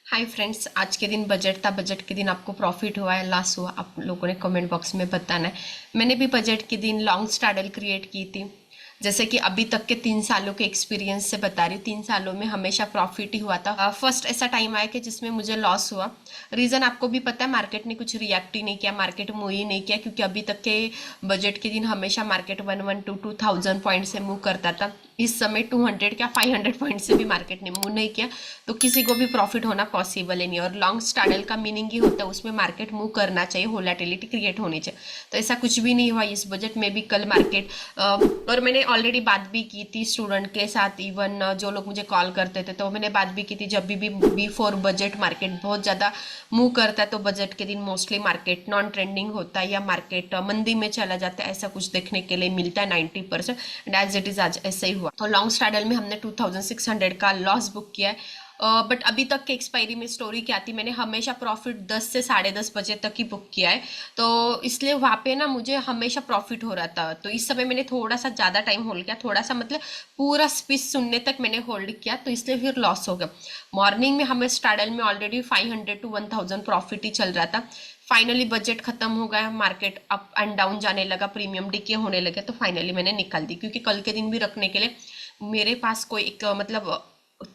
Hi friends, आज के दिन बजट था। बजट के दिन आपको प्रॉफिट हुआ है, लॉस हुआ, आप लोगों ने कमेंट बॉक्स में बताना है। मैंने भी बजट के दिन लॉन्ग स्ट्रैडल क्रिएट की थी। जैसे कि अभी तक के 3 सालों के एक्सपीरियंस से बता रही हूँ, 3 सालों में हमेशा प्रॉफिट ही हुआ था। फर्स्ट ऐसा टाइम आया कि जिसमें मुझे लॉस हुआ। रीज़न आपको भी पता है, मार्केट ने कुछ रिएक्ट ही नहीं किया, मार्केट मूव ही नहीं किया, क्योंकि अभी तक के बजट के दिन हमेशा मार्केट 112-2000 पॉइंट से मूव करता था। इस समय 200 क्या 500 पॉइंट से भी मार्केट ने मूव नहीं किया, तो किसी को भी प्रॉफिट होना पॉसिबल ही नहीं। और लॉन्ग स्ट्रैडल का मीनिंग ही होता है उसमें मार्केट मूव करना चाहिए, वोलेटिलिटी क्रिएट होनी चाहिए। तो ऐसा कुछ भी नहीं हुआ इस बजट में भी। कल मार्केट और मैंने ऑलरेडी बात भी की थी स्टूडेंट के साथ, इवन जो लोग मुझे कॉल करते थे, तो मैंने बात भी की थी, जब भी बिफोर बजट मार्केट बहुत ज़्यादा मूव करता है तो बजट के दिन मोस्टली मार्केट नॉन ट्रेंडिंग होता है या मार्केट मंदी में चला जाता है। ऐसा कुछ देखने के लिए मिलता है 90%। एंड एज इट इज आज ऐसा ही हुआ। तो लॉन्ग स्ट्रैडल में हमने 2600 का लॉस बुक किया है। बट अभी तक के एक्सपायरी में स्टोरी क्या थी, मैंने हमेशा प्रॉफिट 10 से 10:30 बजे तक ही बुक किया है। तो इसलिए वहाँ पे ना मुझे हमेशा प्रॉफिट हो रहा था। तो इस समय मैंने थोड़ा सा ज़्यादा टाइम होल्ड किया, थोड़ा सा मतलब पूरा स्पीच सुनने तक मैंने होल्ड किया, तो इसलिए फिर लॉस हो गया। मॉर्निंग में हमें स्ट्रैडल में ऑलरेडी 500 to 1000 प्रॉफिट ही चल रहा था। फाइनली बजट खत्म हो गया, मार्केट अप एंड डाउन जाने लगा, प्रीमियम डिके होने लगे, तो फाइनली मैंने निकाल दी। क्योंकि कल के दिन भी रखने के लिए मेरे पास कोई एक मतलब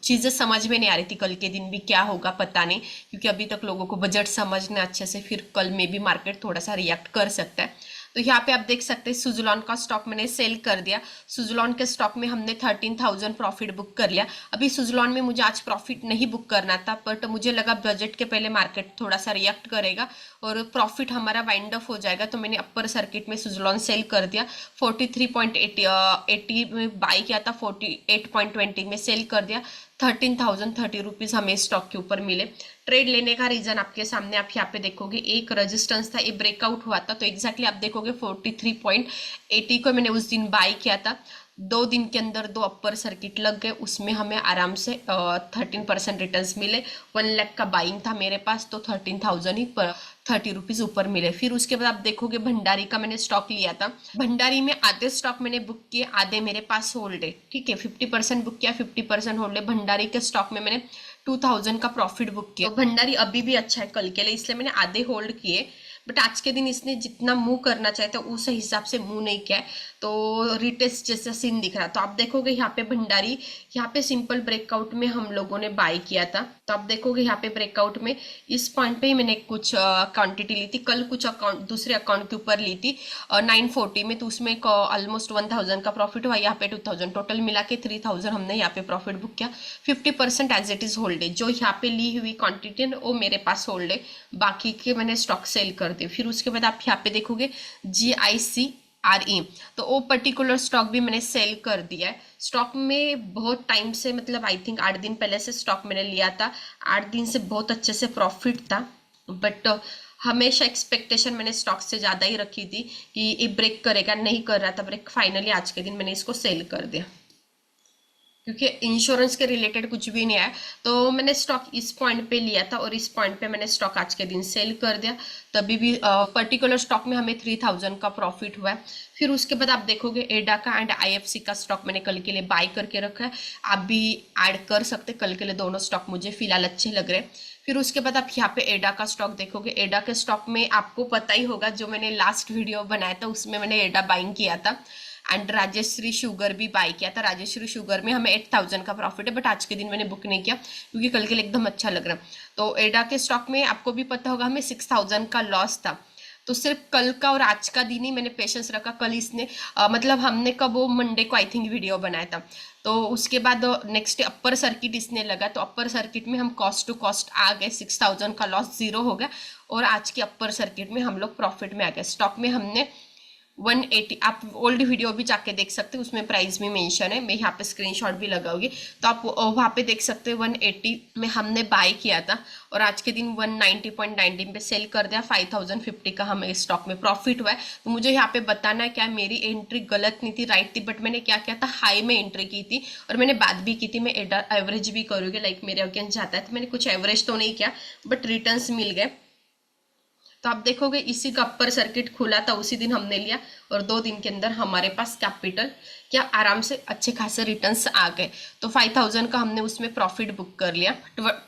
चीज़ें समझ में नहीं आ रही थी। कल के दिन भी क्या होगा पता नहीं, क्योंकि अभी तक लोगों को बजट समझना अच्छे से, फिर कल में भी मार्केट थोड़ा सा रिएक्ट कर सकता है। तो यहाँ पे आप देख सकते हैं सुजुलॉन का स्टॉक मैंने सेल कर दिया। सुजुलॉन के स्टॉक में हमने 13,000 प्रॉफिट बुक कर लिया। अभी सुजुलॉन में मुझे आज प्रॉफिट नहीं बुक करना था, बट मुझे लगा बजट के पहले मार्केट थोड़ा सा रिएक्ट करेगा और प्रॉफिट हमारा वाइंड अप हो जाएगा, तो मैंने अपर सर्किट में सुजुलॉन सेल कर दिया। 43.80 में बाई किया था, 48.20 में सेल कर दिया। 13,030 रुपीज हमें स्टॉक के ऊपर मिले। ट्रेड लेने का रीजन आपके सामने, आप यहाँ पे देखोगे एक रेजिस्टेंस था, ये ब्रेकआउट हुआ था, तो एग्जैक्टली आप देखोगे 43.80 को मैंने उस दिन बाई किया था। 2 दिन के अंदर 2 अपर सर्किट लग गए, उसमें हमें आराम से 13% रिटर्न मिले। 1 लाख का बाइंग था मेरे पास, तो 13,000 ही 30 रुपीज ऊपर मिले। फिर उसके बाद आप देखोगे भंडारी का मैंने स्टॉक लिया था। भंडारी में आधे स्टॉक मैंने बुक किए, आधे मेरे पास होल्ड है, ठीक है। 50% बुक किया, 50% होल्ड है। भंडारी के स्टॉक में मैंने 2000 का प्रॉफिट बुक किया। तो भंडारी अभी भी अच्छा है कल के लिए, इसलिए मैंने आधे होल्ड किए। बट आज के दिन इसने जितना मूव करना चाहिए था उस हिसाब से मूव नहीं किया है, तो रिटेस्ट जैसा सीन दिख रहा। तो आप देखोगे यहाँ पे भंडारी, यहाँ पे सिंपल ब्रेकआउट में हम लोगों ने बाय किया था। तो आप देखोगे यहाँ पे ब्रेकआउट में इस पॉइंट पे ही मैंने कुछ क्वांटिटी ली थी। कल कुछ अकाउंट दूसरे अकाउंट के ऊपर ली थी 940 में, तो उसमें ऑलमोस्ट 1000 का प्रॉफिट हुआ। यहाँ पे 2000 टोटल मिला के 3000 हमने यहाँ पे प्रॉफिट बुक किया। 50% एज इट इज होल्ड है, जो यहाँ पे ली हुई क्वांटिटी है वो मेरे पास होल्ड है, बाकी के मैंने स्टॉक सेल कर दिए। फिर उसके बाद आप यहाँ पे देखोगे GICRE, तो वो पर्टिकुलर स्टॉक भी मैंने सेल कर दिया है। स्टॉक में बहुत टाइम से, मतलब आई थिंक 8 दिन पहले से स्टॉक मैंने लिया था। 8 दिन से बहुत अच्छे से प्रॉफिट था, बट हमेशा एक्सपेक्टेशन मैंने स्टॉक से ज़्यादा ही रखी थी कि ये ब्रेक करेगा, नहीं कर रहा था ब्रेक। फाइनली आज के दिन मैंने इसको सेल कर दिया, क्योंकि इंश्योरेंस के रिलेटेड कुछ भी नहीं आया। तो मैंने स्टॉक इस पॉइंट पे लिया था और इस पॉइंट पे मैंने स्टॉक आज के दिन सेल कर दिया। तभी भी पर्टिकुलर स्टॉक में हमें 3000 का प्रॉफिट हुआ है। फिर उसके बाद आप देखोगे एडा का एंड IFC का स्टॉक मैंने कल के लिए बाय करके रखा है। आप भी ऐड कर सकते, कल के लिए दोनों स्टॉक मुझे फिलहाल अच्छे लग रहे हैं। फिर उसके बाद आप यहाँ पे एडा का स्टॉक देखोगे। एडा के स्टॉक में आपको पता ही होगा, जो मैंने लास्ट वीडियो बनाया था उसमें मैंने एडा बाइंग किया था। एंड राजश्री शुगर भी बाय किया था। राजश्री शुगर में हमें 8000 का प्रॉफिट है, बट आज के दिन मैंने बुक नहीं किया क्योंकि कल के लिए एकदम अच्छा लग रहा। तो एडा के स्टॉक में आपको भी पता होगा हमें 6000 का लॉस था। तो सिर्फ कल का और आज का दिन ही मैंने पेशेंस रखा। कल इसने मतलब हमने कब, वो मंडे को आई थिंक वीडियो बनाया था। तो उसके बाद नेक्स्ट अपर सर्किट इसने लगा, तो अपर सर्किट में हम कॉस्ट टू कॉस्ट आ गए। 6000 का लॉस जीरो हो गया और आज के अपर सर्किट में हम लोग प्रॉफिट में आ गए। स्टॉक में हमने 180, आप ओल्ड वीडियो भी जाके देख सकते हैं, उसमें प्राइस भी मेंशन है, मैं यहाँ पे स्क्रीनशॉट भी लगाऊंगी, तो आप वहाँ पे देख सकते हैं। 180 में हमने बाय किया था और आज के दिन 190.19 पे सेल कर दिया। 5050 का हमें स्टॉक में प्रॉफिट हुआ है। तो मुझे यहाँ पे बताना है क्या मेरी एंट्री गलत नहीं थी, राइट थी। बट मैंने क्या किया था, हाई में एंट्री की थी और मैंने बात भी की थी मैं एवरेज भी करूँगी, लाइक मेरे अगेंस्ट जाता है, तो मैंने कुछ एवरेज तो नहीं किया बट रिटर्न्स मिल गए। तो आप देखोगे इसी का अपर सर्किट खुला था उसी दिन हमने लिया और 2 दिन के अंदर हमारे पास कैपिटल क्या आराम से अच्छे खासे रिटर्न्स आ गए। तो 5000 का हमने उसमें प्रॉफिट बुक कर लिया।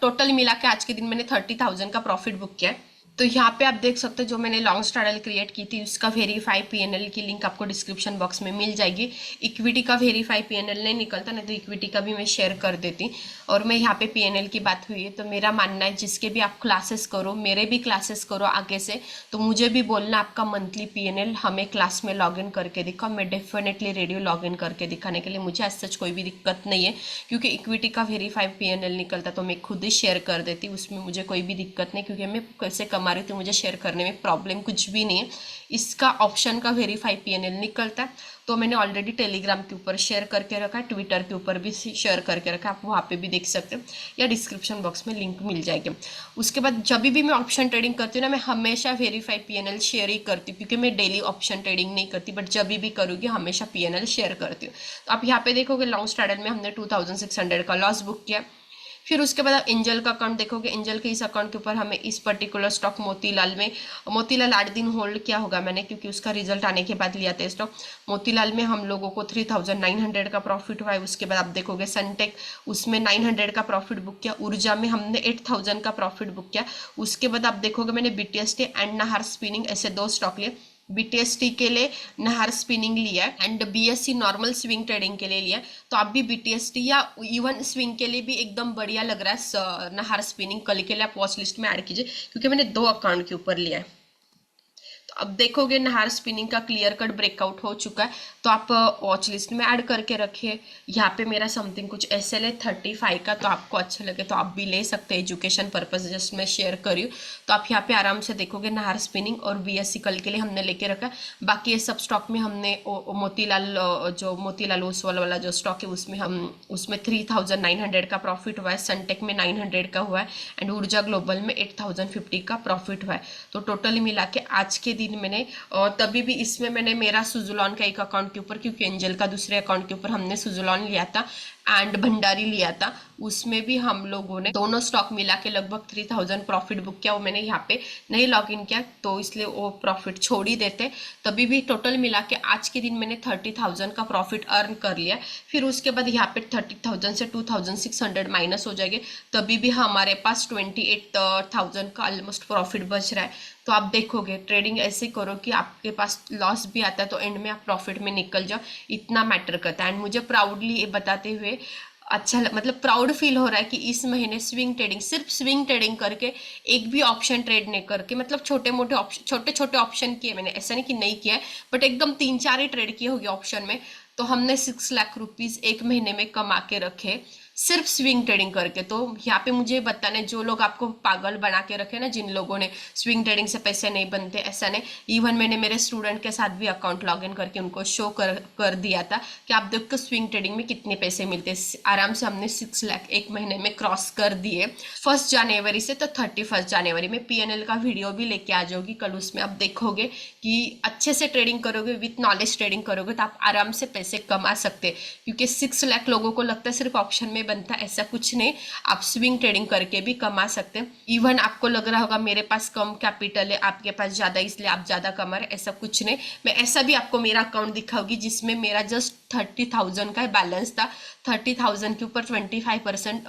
टोटल मिला के आज के दिन मैंने 30,000 का प्रॉफिट बुक किया है। तो यहाँ पे आप देख सकते हो जो मैंने लॉन्ग स्ट्रैडल क्रिएट की थी उसका वेरीफाई पीएनएल की लिंक आपको डिस्क्रिप्शन बॉक्स में मिल जाएगी। इक्विटी का वेरीफाई पीएनएल नहीं निकलता, नहीं तो इक्विटी का भी मैं शेयर कर देती। और मैं यहाँ पे पीएनएल की बात हुई है तो मेरा मानना है जिसके भी आप क्लासेस करो, मेरे भी क्लासेस करो आगे से, तो मुझे भी बोलना आपका मंथली पीएनएल हमें क्लास में लॉग इन करके दिखाओ। मैं डेफिनेटली रेडी हूँ लॉग इन करके दिखाने के लिए, मुझे ऐसा सच कोई भी दिक्कत नहीं है। क्योंकि इक्विटी का वेरीफाई पीएनएल निकलता तो मैं खुद ही शेयर कर देती, उसमें मुझे कोई भी दिक्कत नहीं, क्योंकि मैं कैसे कमा रही हूँ तो मुझे शेयर करने में प्रॉब्लम कुछ भी नहीं है। इसका ऑप्शन का वेरीफाई पीएनएल निकलता है तो मैंने ऑलरेडी टेलीग्राम के ऊपर शेयर करके रखा है, ट्विटर के ऊपर भी शेयर करके रखा है, आप वहाँ पे भी देख सकते हो या डिस्क्रिप्शन बॉक्स में लिंक मिल जाएगी। उसके बाद जब भी मैं ऑप्शन ट्रेडिंग करती हूँ ना, मैं हमेशा वेरीफाई पीएनएल शेयर ही करती हूँ, क्योंकि मैं डेली ऑप्शन ट्रेडिंग नहीं करती, बट जब भी करूँगी हमेशा पीएनएल शेयर करती हूँ। तो आप यहाँ पे देखोगे लॉन्ग स्ट्रैडल में हमने 2600 का लॉस बुक किया। फिर उसके बाद आप एंजल का अकाउंट देखोगे, एंजल के इस अकाउंट के ऊपर हमें इस पर्टिकुलर स्टॉक मोतीलाल 8 दिन होल्ड किया होगा मैंने, क्योंकि उसका रिजल्ट आने के बाद लिया था स्टॉक। मोतीलाल में हम लोगों को 3900 का प्रॉफिट हुआ है। उसके बाद आप देखोगे सनटेक, उसमें 900 का प्रॉफिट बुक किया। ऊर्जा में हमने 8000 का प्रॉफिट बुक किया। उसके बाद आप देखोगे मैंने बीटीएसटी एंड नाहर स्पिनिंग ऐसे 2 स्टॉक लिए। बीटीएसटी के लिए नाहर स्पिनिंग लिया है and BSc normal swing trading के लिए लिया है। तो आप भी बीटीएसटी या इवन स्विंग के लिए भी एकदम बढ़िया लग रहा है नाहर स्पिनिंग, कल के लिए आप वॉच लिस्ट में ऐड कीजिए, क्योंकि मैंने 2 अकाउंट के ऊपर लिया है। तो अब देखोगे नाहर स्पिनिंग का क्लियर कट ब्रेकआउट हो चुका है, तो आप वॉच लिस्ट में ऐड करके रखिए। यहाँ पे मेरा समथिंग कुछ एसएल है 35 का, तो आपको अच्छा लगे तो आप भी ले सकते हैं, एजुकेशन पर्पज जस्ट मैं शेयर करी हूँ। तो आप यहाँ पे आराम से देखोगे नाहर स्पिनिंग और बीएससी कल के लिए हमने लेके रखा। बाकी ये सब स्टॉक में हमने मोतीलाल ओसवाल वाला जो स्टॉक है उसमें 3900 का प्रॉफिट हुआ है। सनटेक में 900 का हुआ है एंड ऊर्जा ग्लोबल में 8050 का प्रॉफिट हुआ है। तो टोटली मिला के आज के दिन मैंने, और तभी भी इसमें मैंने मेरा सुजुलॉन का एक अकाउंट के ऊपर, क्योंकि एंजल का दूसरे अकाउंट के ऊपर हमने सुजुलॉन लिया था एंड भंडारी लिया था, उसमें भी हम लोगों ने दोनों स्टॉक मिला के लगभग 3000 प्रॉफिट बुक किया। वो मैंने यहाँ पे नहीं लॉग इन किया तो इसलिए वो प्रॉफिट छोड़ ही देते। तभी भी टोटल मिला के आज के दिन मैंने 30,000 का प्रॉफिट अर्न कर लिया। फिर उसके बाद यहाँ पे 30,000 से 2600 माइनस हो जाएंगे, तभी भी हमारे पास 28,000 का ऑलमोस्ट प्रॉफिट बच रहा है। तो आप देखोगे ट्रेडिंग ऐसे करो कि आपके पास लॉस भी आता है तो एंड में आप प्रॉफिट में निकल जाओ, इतना मैटर करता है। एंड मुझे प्राउडली ये बताते हुए अच्छा मतलब प्राउड फील हो रहा है कि इस महीने सिर्फ स्विंग ट्रेडिंग करके, एक भी ऑप्शन ट्रेड नहीं करके, मतलब छोटे छोटे ऑप्शन किए मैंने, ऐसा नहीं कि नहीं किया है, बट एकदम 3-4 ही ट्रेड किए होंगे ऑप्शन में, तो हमने 6 लाख रुपीज एक महीने में कमा के रखे सिर्फ स्विंग ट्रेडिंग करके। तो यहाँ पे मुझे बताने जो लोग आपको पागल बना के रखे ना, जिन लोगों ने स्विंग ट्रेडिंग से पैसे नहीं बनते, ऐसा नहीं। इवन मैंने मेरे स्टूडेंट के साथ भी अकाउंट लॉग इन करके उनको शो कर दिया था कि आप देखो स्विंग ट्रेडिंग में कितने पैसे मिलते हैं। आराम से हमने 6 लाख एक महीने में क्रॉस कर दिए 1 जनवरी से। तो 31 जनवरी में पीएनएल का वीडियो भी लेके आ जाओगी कल, उसमें आप देखोगे कि अच्छे से ट्रेडिंग करोगे, विथ नॉलेज ट्रेडिंग करोगे तो आप आराम से पैसे कमा सकते। क्योंकि 6 लाख लोगों को लगता है सिर्फ ऑप्शन में बनता, ऐसा कुछ नहीं, आप स्विंग ट्रेडिंग करके भी कमा सकते हैं। इवन आपको लग रहा होगा मेरे पास कम कैपिटल है, आपके पास ज्यादा इसलिए आप ज्यादा कमा रहे, ऐसा कुछ नहीं। मैं ऐसा भी आपको मेरा अकाउंट दिखाऊंगी जिसमें मेरा जस्ट 30,000 का बैलेंस था। 30,000 के ऊपर 25%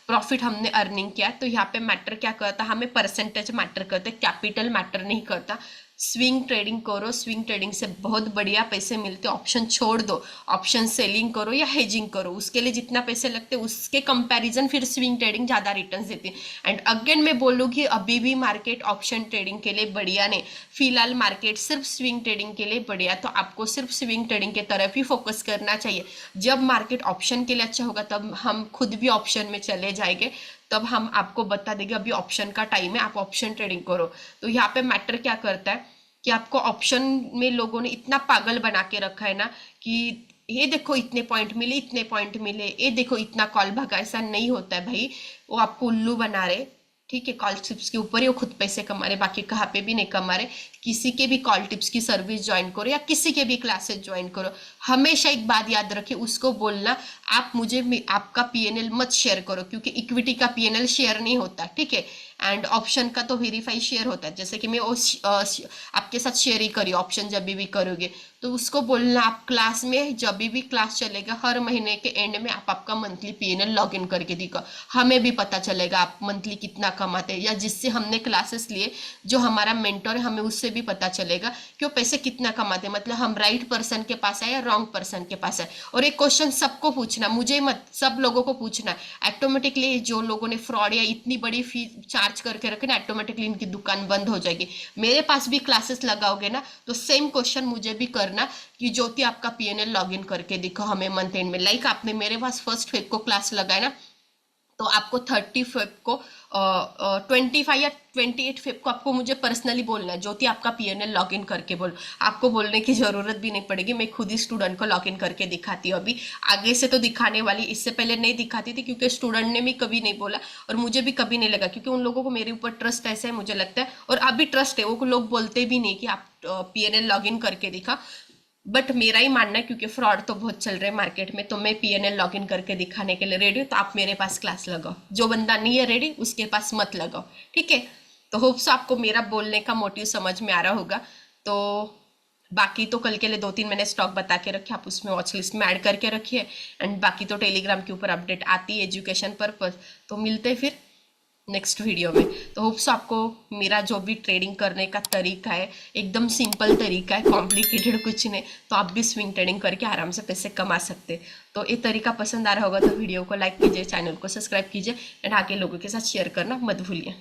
प्रॉफिट हमने अर्निंग किया। तो यहाँ पे मैटर क्या करता, हमें परसेंटेज मैटर करते, कैपिटल मैटर नहीं करता। स्विंग ट्रेडिंग करो, स्विंग ट्रेडिंग से बहुत बढ़िया पैसे मिलते। ऑप्शन छोड़ दो, ऑप्शन सेलिंग करो या हेजिंग करो, उसके लिए जितना पैसे लगते उसके कंपैरिजन फिर स्विंग ट्रेडिंग ज्यादा रिटर्न्स देती है। एंड अगेन मैं बोलूँगी अभी भी मार्केट ऑप्शन ट्रेडिंग के लिए बढ़िया नहीं, फिलहाल मार्केट सिर्फ स्विंग ट्रेडिंग के लिए बढ़िया। तो आपको सिर्फ स्विंग ट्रेडिंग की तरफ ही फोकस करना चाहिए। जब मार्केट ऑप्शन के लिए अच्छा होगा तब हम खुद भी ऑप्शन में चले जाएंगे, तब हम आपको बता देंगे अभी ऑप्शन का टाइम है, आप ऑप्शन ट्रेडिंग करो। तो यहाँ पे मैटर क्या करता है कि आपको ऑप्शन में लोगों ने इतना पागल बना के रखा है ना कि ये देखो इतने पॉइंट मिले, इतने पॉइंट मिले, ये देखो इतना कॉल भागा। ऐसा नहीं होता है भाई, वो आपको उल्लू बना रहे। ठीक है, कॉल टिप्स के ऊपर ही वो खुद पैसे कमा रहे, बाकी कहाँ पे भी नहीं कमा रहे। किसी के भी कॉल टिप्स की सर्विस ज्वाइन करो या किसी के भी क्लासेस ज्वाइन करो, हमेशा एक बात याद रखे, उसको बोलना आप मुझे आपका पीएनएल मत शेयर करो, क्योंकि इक्विटी का पीएनएल शेयर नहीं होता। ठीक है, एंड ऑप्शन का तो वेरीफाई शेयर होता है, जैसे कि मैं आपके साथ शेयर ही करी ऑप्शन जब भी करोगे तो उसको बोलना आप क्लास में जब भी क्लास चलेगा हर महीने के एंड में आप आपका मंथली पीएनएल लॉग इन करके दिखा, हमें भी पता चलेगा आप मंथली कितना कमाते हैं, या जिससे हमने क्लासेस लिए जो हमारा मेंटर है हमें उससे भी पता चलेगा कि वो पैसे कितना कमाते हैं, मतलब हम राइट पर्सन के पास है या रॉन्ग पर्सन के पास है। और एक क्वेश्चन सबको पूछना, मुझे मत, सब लोगों को पूछना, ऑटोमेटिकली जो लोगों ने फ्रॉड या इतनी बड़ी फी चार्ज करके रखे ना ऑटोमेटिकली इनकी दुकान बंद हो जाएगी। मेरे पास भी क्लासेस लगाओगे ना तो सेम क्वेश्चन मुझे भी करना कि ज्योति आपका पीएनएल लॉगिन करके दिखो हमें मंथ एंड में। लाइक आपने मेरे पास फर्स्ट फेब को क्लास लगाया ना तो आपको 30 फेब को 25 या 28 फेब को आपको मुझे पर्सनली बोलना है ज्योति आपका पीएनएल लॉग इन करके बोलो। आपको बोलने की जरूरत भी नहीं पड़ेगी, मैं खुद ही स्टूडेंट को लॉग इन करके दिखाती हूँ। अभी आगे से तो दिखाने वाली, इससे पहले नहीं दिखाती थी क्योंकि स्टूडेंट ने भी कभी नहीं बोला और मुझे भी कभी नहीं लगा, क्योंकि उन लोगों को मेरे ऊपर ट्रस्ट ऐसा है मुझे लगता है, और अभी ट्रस्ट है, वो लोग बोलते भी नहीं कि आप पीएनएल लॉग इन करके दिखा। बट मेरा ही मानना है क्योंकि फ्रॉड तो बहुत चल रहे हैं मार्केट में, तो मैं पीएनएल लॉग इन करके दिखाने के लिए रेडी हूँ। तो आप मेरे पास क्लास लगाओ, जो बंदा नहीं है रेडी उसके पास मत लगाओ, ठीक है। तो होप्स आपको मेरा बोलने का मोटिव समझ में आ रहा होगा। तो बाकी तो कल के लिए 2-3 मैंने स्टॉक बता के रखे, आप उसमें वॉच लिस्ट में ऐड करके रखिए। एंड बाकी तो टेलीग्राम के ऊपर अपडेट आती है एजुकेशन पर्पज। तो मिलते हैं फिर नेक्स्ट वीडियो में। तो होप्स आपको मेरा जो भी ट्रेडिंग करने का तरीका है एकदम सिंपल तरीका है, कॉम्प्लिकेटेड कुछ नहीं, तो आप भी स्विंग ट्रेडिंग करके आराम से पैसे कमा सकते हैं। तो ये तरीका पसंद आ रहा होगा तो वीडियो को लाइक कीजिए, चैनल को सब्सक्राइब कीजिए एंड आगे लोगों के साथ शेयर करना मत भूलिए।